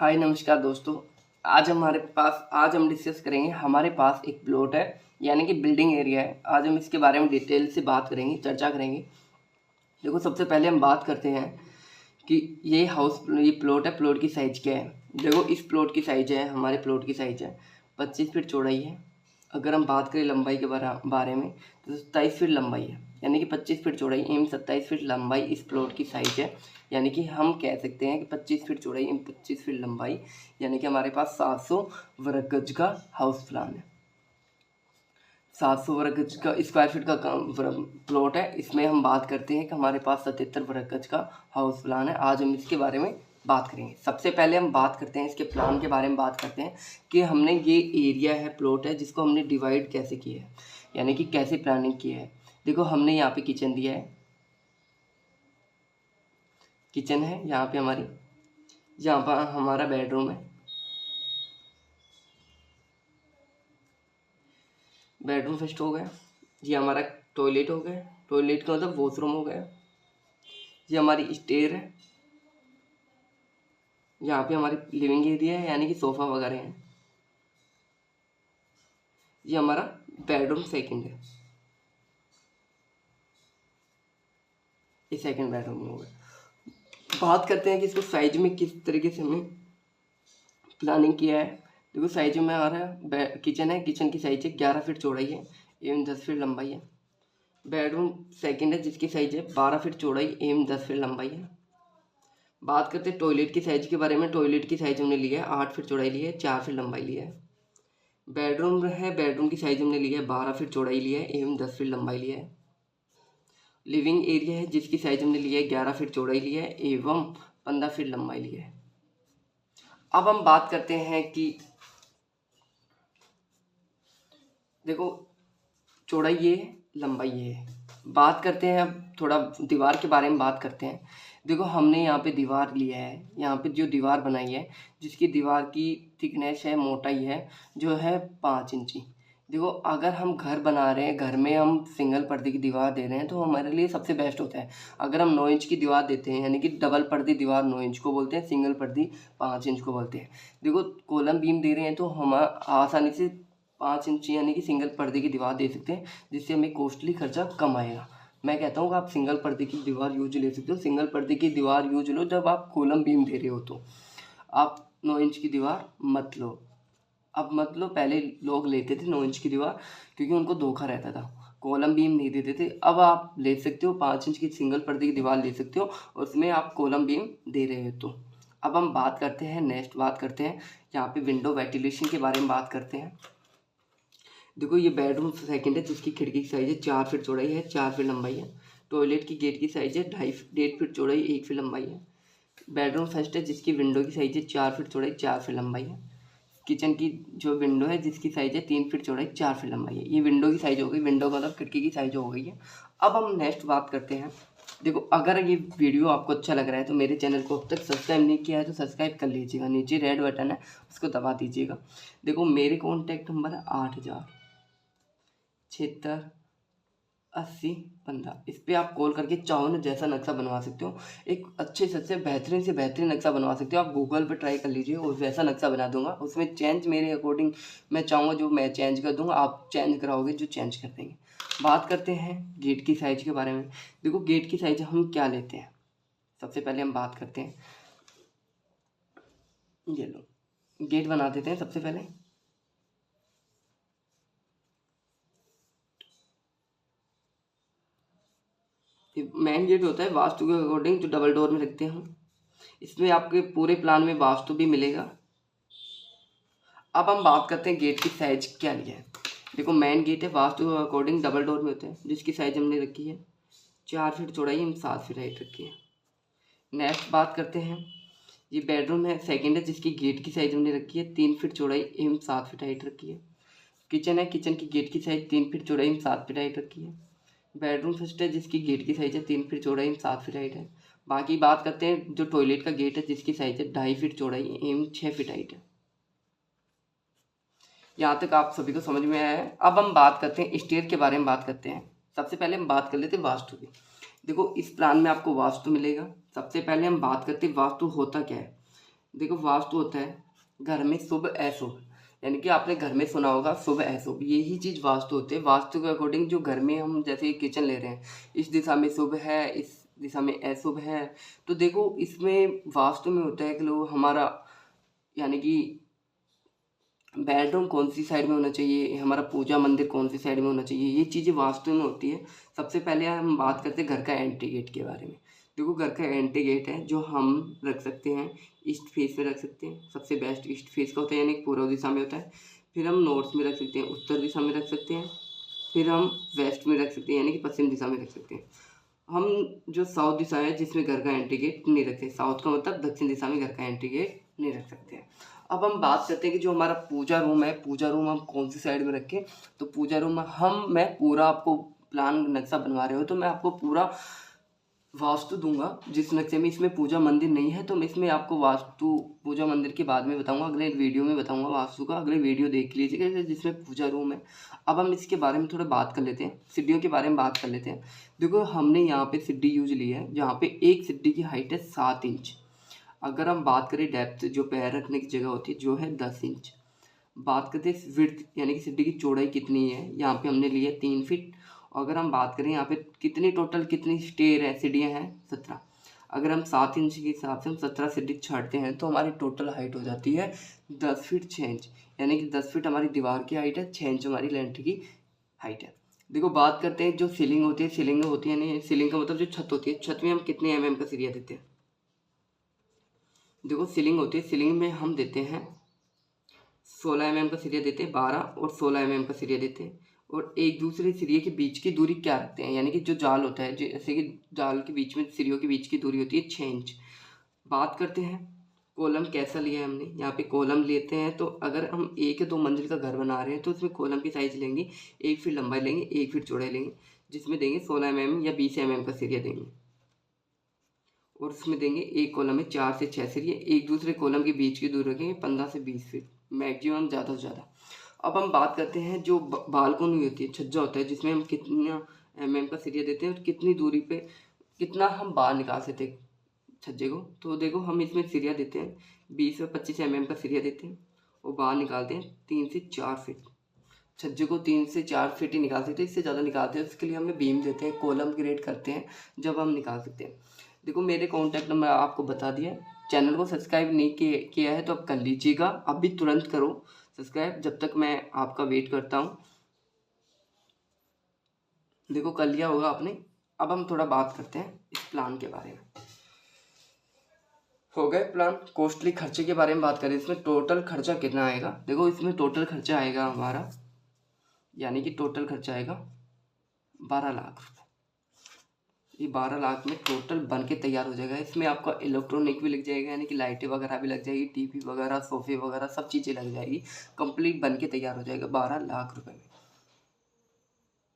हाय नमस्कार दोस्तों। आज हम डिस्कस करेंगे। हमारे पास एक प्लॉट है, यानी कि बिल्डिंग एरिया है। आज हम इसके बारे में डिटेल से बात करेंगे, चर्चा करेंगे। देखो, सबसे पहले हम बात करते हैं कि ये प्लॉट है, प्लॉट की साइज़ क्या है। देखो, इस प्लॉट की साइज़ है, हमारे प्लॉट की साइज़ है 25 फीट चौड़ाई है। अगर हम बात करें लंबाई के बारे में तो 27 फीट लंबाई है, यानी कि 25 फीट चौड़ाई एवं 27 फीट लंबाई इस प्लॉट की साइज़ है। यानी कि हम कह सकते हैं कि 25 फीट चौड़ाई एवं 25 फीट लंबाई, यानी कि हमारे पास 700 वर्ग गज का हाउस प्लान है। 700 वर्ग गज का स्क्वायर फीट का प्लॉट है। इसमें हम बात करते हैं कि हमारे पास 77 वर्ग गज का हाउस प्लान है। आज हम इसके बारे में बात करेंगे। सबसे पहले हम बात करते हैं इसके प्लान के बारे में बात करते हैं कि हमने ये एरिया है, प्लॉट है, जिसको हमने डिवाइड कैसे किया है, यानी कि कैसे प्लानिंग की है। देखो, हमने यहाँ पे किचन दिया है, किचन है यहाँ पे हमारी, यहाँ पर हमारा बेडरूम है, बेडरूम फर्स्ट हो गया। ये हमारा टॉयलेट हो गया, टॉयलेट का मतलब वॉशरूम हो गया। ये हमारी स्टेयर है, यहाँ पे हमारी लिविंग एरिया है, यानी कि सोफ़ा वगैरह है। ये हमारा बेडरूम सेकंड है, ये सेकंड बेडरूम हो गया। बात करते हैं कि इसको साइज में किस तरीके से हमने प्लानिंग किया है। देखो, साइज में आ रहा है, किचन है, किचन की साइज है 11 फीट चौड़ाई है एवं 10 फीट लंबाई है। बेडरूम सेकंड है, जिसकी साइज है 12 फीट चौड़ाई एवं 10 फीट लंबाई है। बात करते हैं टॉयलेट की साइज के बारे में। टॉयलेट की साइज हमने ली है 8 फीट चौड़ाई ली है, 4 फीट लंबाई ली है। बेडरूम है, बेडरूम की साइज हमने ली है 12 फीट चौड़ाई ली है एवं 10 फीट लंबाई ली है। लिविंग एरिया है, जिसकी साइज हमने ली है 11 फीट चौड़ाई ली है एवं 15 फीट लंबाई ली है। अब हम बात करते हैं कि देखो, चौड़ाई ये है, लंबाई ये है। बात करते हैं अब थोड़ा दीवार के बारे में बात करते हैं। देखो, हमने यहाँ पे दीवार लिया है, यहाँ पे जो दीवार बनाई है, जिसकी दीवार की थिकनेस है, मोटाई है जो है 5 इंची। देखो, अगर हम घर बना रहे हैं, घर में हम सिंगल पर्दे की दीवार दे रहे हैं तो हमारे लिए सबसे बेस्ट होता है। अगर हम 9 इंच की दीवार देते हैं, यानी कि डबल पर्दी दीवार 9 इंच को बोलते हैं, सिंगल पर्दी 5 इंच को बोलते हैं। देखो, कॉलम बीम दे रहे हैं तो हम आसानी से 5 इंच यानी कि सिंगल पर्दे की दीवार दे सकते हैं, जिससे हमें कॉस्टली खर्चा कम आएगा। मैं कहता हूँ कि आप सिंगल पर्दे की दीवार यूज ले सकते हो। सिंगल पर्दे की दीवार यूज लो जब आप कॉलम बीम दे रहे हो, तो आप 9 इंच की दीवार मत लो। अब मत लो, पहले लोग लेते थे 9 इंच की दीवार, क्योंकि उनको धोखा रहता था, कॉलम बीम नहीं देते थे। अब आप ले सकते हो 5 इंच की सिंगल पर्दे की दीवार ले सकते हो, उसमें आप कॉलम बीम दे रहे हो। तो अब हम बात करते हैं, नेक्स्ट बात करते हैं यहाँ पे विंडो वेंटिलेशन के बारे में बात करते हैं। देखो, ये बेडरूम सेकंड है, जिसकी खिड़की की साइज है 4 फीट चौड़ाई है, 4 फीट लंबाई है। टॉयलेट की गेट की साइज है 1.5 फीट चौड़ाई, 1 फीट लंबाई है। बेडरूम फर्स्ट है, जिसकी विंडो की साइज है 4 फीट चौड़ाई, 4 फीट लंबाई है। किचन की जो विंडो है, जिसकी साइज है 3 फीट चौड़ाई, 4 फीट लंबाई है। ये विंडो की साइज हो गई, विंडो का मतलब खिड़की की साइज हो गई है। अब हम नेक्स्ट बात करते हैं। देखो, अगर ये वीडियो आपको अच्छा लग रहा है तो मेरे चैनल को अब तक सब्सक्राइब नहीं किया है तो सब्सक्राइब कर लीजिएगा, नीचे रेड बटन है उसको दबा दीजिएगा। देखो, मेरे कॉन्टैक्ट नंबर है 80768015। इस पर आप कॉल करके चाहो ना जैसा नक्शा बनवा सकते हो, एक अच्छे से बेहतरीन नक्शा बनवा सकते हो। आप गूगल पे ट्राई कर लीजिए और वैसा नक्शा बना दूंगा। उसमें चेंज मेरे अकॉर्डिंग मैं चाहूँगा, जो मैं चेंज कर दूंगा आप चेंज कराओगे, जो चेंज कर देंगे। बात करते हैं गेट की साइज के बारे में। देखो, गेट की साइज हम क्या लेते हैं, सबसे पहले हम बात करते हैं, ये लो गेट बना देते हैं। सबसे पहले मेन गेट होता है वास्तु के अकॉर्डिंग, जो डबल डोर में रखते हैं हम। इसमें आपके पूरे प्लान में वास्तु भी मिलेगा। अब हम बात करते हैं गेट की साइज क्या लिया है। देखो, मेन गेट है, वास्तु के अकॉर्डिंग डबल डोर में होते हैं, जिसकी साइज हमने रखी है 4 फीट चौड़ाई एवं 7 फीट हाइट रखी है। नेक्स्ट बात करते हैं, ये बेडरूम है सेकंड है, जिसकी गेट की साइज हमने रखी है 3 फीट चौड़ाई एवं 7 फीट हाइट रखी है। किचन है, किचन की गेट की साइज 3 फीट चौड़ाई एवं 7 फीट हाइट रखी है। बेडरूम फर्स्ट है, जिसकी गेट की साइज है 3 फीट चौड़ाई एवं 7 फीट हाइट है। बाकी बात करते हैं जो टॉयलेट का गेट है, जिसकी साइज है 2.5 फीट चौड़ाई एवं 6 फीट हाइट है। यहाँ तक आप सभी को समझ में आया है। अब हम बात करते हैं स्टेयर के बारे में बात करते हैं। सबसे पहले हम बात कर लेते हैं वास्तु की। देखो, इस प्लान में आपको वास्तु मिलेगा। सबसे पहले हम बात करते हैं वास्तु होता क्या है। देखो वास्तु होता है घर में शुभ अशुभ, यानी कि आपने घर में सुना होगा शुभ अशुभ, यही चीज़ वास्तु होती है। वास्तु के अकॉर्डिंग जो घर में हम जैसे किचन ले रहे हैं, इस दिशा में शुभ है, इस दिशा में अशुभ है। तो देखो इसमें वास्तु में होता है कि लोग हमारा यानी कि बेडरूम कौन सी साइड में होना चाहिए, हमारा पूजा मंदिर कौन सी साइड में होना चाहिए, ये चीज़ें वास्तु में होती है। सबसे पहले हम बात करते हैं घर का एंट्री गेट के बारे में। देखो घर का एंट्री गेट है जो हम रख सकते हैं, ईस्ट फेस में रख सकते हैं, सबसे बेस्ट ईस्ट फेस का होता है, यानी पूर्व दिशा में होता है। फिर हम नॉर्थ में रख सकते हैं, उत्तर दिशा में रख सकते हैं। फिर हम वेस्ट में रख सकते हैं, यानी कि पश्चिम दिशा में रख सकते हैं। हम जो साउथ दिशा है जिसमें घर का एंट्री गेट नहीं रखते, साउथ का मतलब दक्षिण दिशा में घर का एंट्री गेट नहीं रख सकते हैं। अब हम बात करते हैं कि जो हमारा पूजा रूम है, पूजा रूम हम कौन सी साइड में रखें। तो पूजा रूम मैं पूरा आपको प्लान नक्शा बनवा रहे हो तो मैं आपको पूरा वास्तु दूंगा। जिस नक्शे में इसमें पूजा मंदिर नहीं है तो मैं इसमें आपको वास्तु पूजा मंदिर के बाद में बताऊंगा, अगले वीडियो में बताऊंगा वास्तु का, अगले वीडियो देख लीजिएगा जिसमें पूजा रूम है। अब हम इसके बारे में थोड़ा बात कर लेते हैं, सीढ़ियों के बारे में बात कर लेते हैं। देखो हमने यहाँ पे सीढ़ी यूज ली है जहाँ पे एक सीढ़ी की हाइट है 7 इंच। अगर हम बात करें डेप्थ, जो पैर रखने की जगह होती है, जो है 10 इंच। बात करते हैं विड्थ, यानी कि सीढ़ी की चौड़ाई कितनी है, यहाँ पे हमने लिया 3 फीट। अगर हम बात करें यहाँ पे कितनी स्टेयर है, सीढ़ियाँ हैं 17। अगर हम 7 इंच के हिसाब से हम 17 सीढ़ी चढ़ते हैं तो हमारी टोटल हाइट हो जाती है 10 फीट 6 इंच, यानी कि 10 फीट हमारी दीवार की हाइट है, 6 इंच हमारी लेंथ की हाइट है। देखो बात करते हैं जो सीलिंग होती है, सीलिंग होती है यानी सीलिंग का मतलब जो छत होती है, छत में हम कितने mm का सरिया देते हैं। देखो सीलिंग होती है, सीलिंग में हम देते हैं 16 mm का सिरिया देते हैं, 12 और 16 mm का सिरिया देते हैं। और एक दूसरे सिरिये के बीच की दूरी क्या रखते हैं, यानी कि जो जाल होता है, जैसे कि जाल के बीच में सिरियों के बीच की दूरी होती है 6 इंच। बात करते हैं कॉलम कैसा लिया है हमने, यहाँ पे कॉलम लेते हैं तो अगर हम 1 या 2 मंजिल का घर बना रहे हैं तो उसमें कॉलम की साइज लेंगे, 1 फीट लंबाई लेंगे, 1 फीट चौड़ाई लेंगे, जिसमें देंगे 16 mm या 20 mm का सिरिया देंगे। और उसमें देंगे एक कॉलम में 4 से 6 सिरिये, एक दूसरे कॉलम के बीच की दूरी रखेंगे 15 से 20 फीट मैक्सिमम, ज़्यादा से ज़्यादा। अब हम बात करते हैं जो बालकोनी होती है, छज्जा होता है, जिसमें हम कितना mm का सिरिया देते हैं और कितनी दूरी पे कितना हम बाहर निकाल सकते हैं छज्जे को। तो देखो हम इसमें सिरिया देते हैं 20 से 25 mm का सिरिया देते हैं और बाहर निकालते हैं 3 से 4 फीट। छज्जे को 3 से 4 फीट ही निकाल सकते हैं, इससे ज़्यादा निकालते हैं उसके लिए हमें बीम देते हैं, कॉलम क्रिएट करते हैं जब हम निकाल सकते हैं। देखो मेरे कॉन्टैक्ट नंबर आपको बता दिया। चैनल को सब्सक्राइब नहीं किया है तो अब कर लीजिएगा, अभी तुरंत करो सब्सक्राइब, जब तक मैं आपका वेट करता हूँ। देखो कर लिया होगा आपने। अब हम थोड़ा बात करते हैं इस प्लान के बारे में। हो गए प्लान, कॉस्टली खर्चे के बारे में बात करें, इसमें टोटल खर्चा कितना आएगा। देखो इसमें टोटल खर्चा आएगा हमारा, यानी कि टोटल खर्चा आएगा 12 लाख रुपये। ये 12 लाख में टोटल बन के तैयार हो जाएगा। इसमें आपका इलेक्ट्रॉनिक भी लग जाएगा, यानी कि लाइटें वगैरह भी लग जाएगी, टीवी वगैरह, सोफे वगैरह सब चीज़ें लग जाएगी, कंप्लीट बन के तैयार हो जाएगा 12 लाख रुपए में।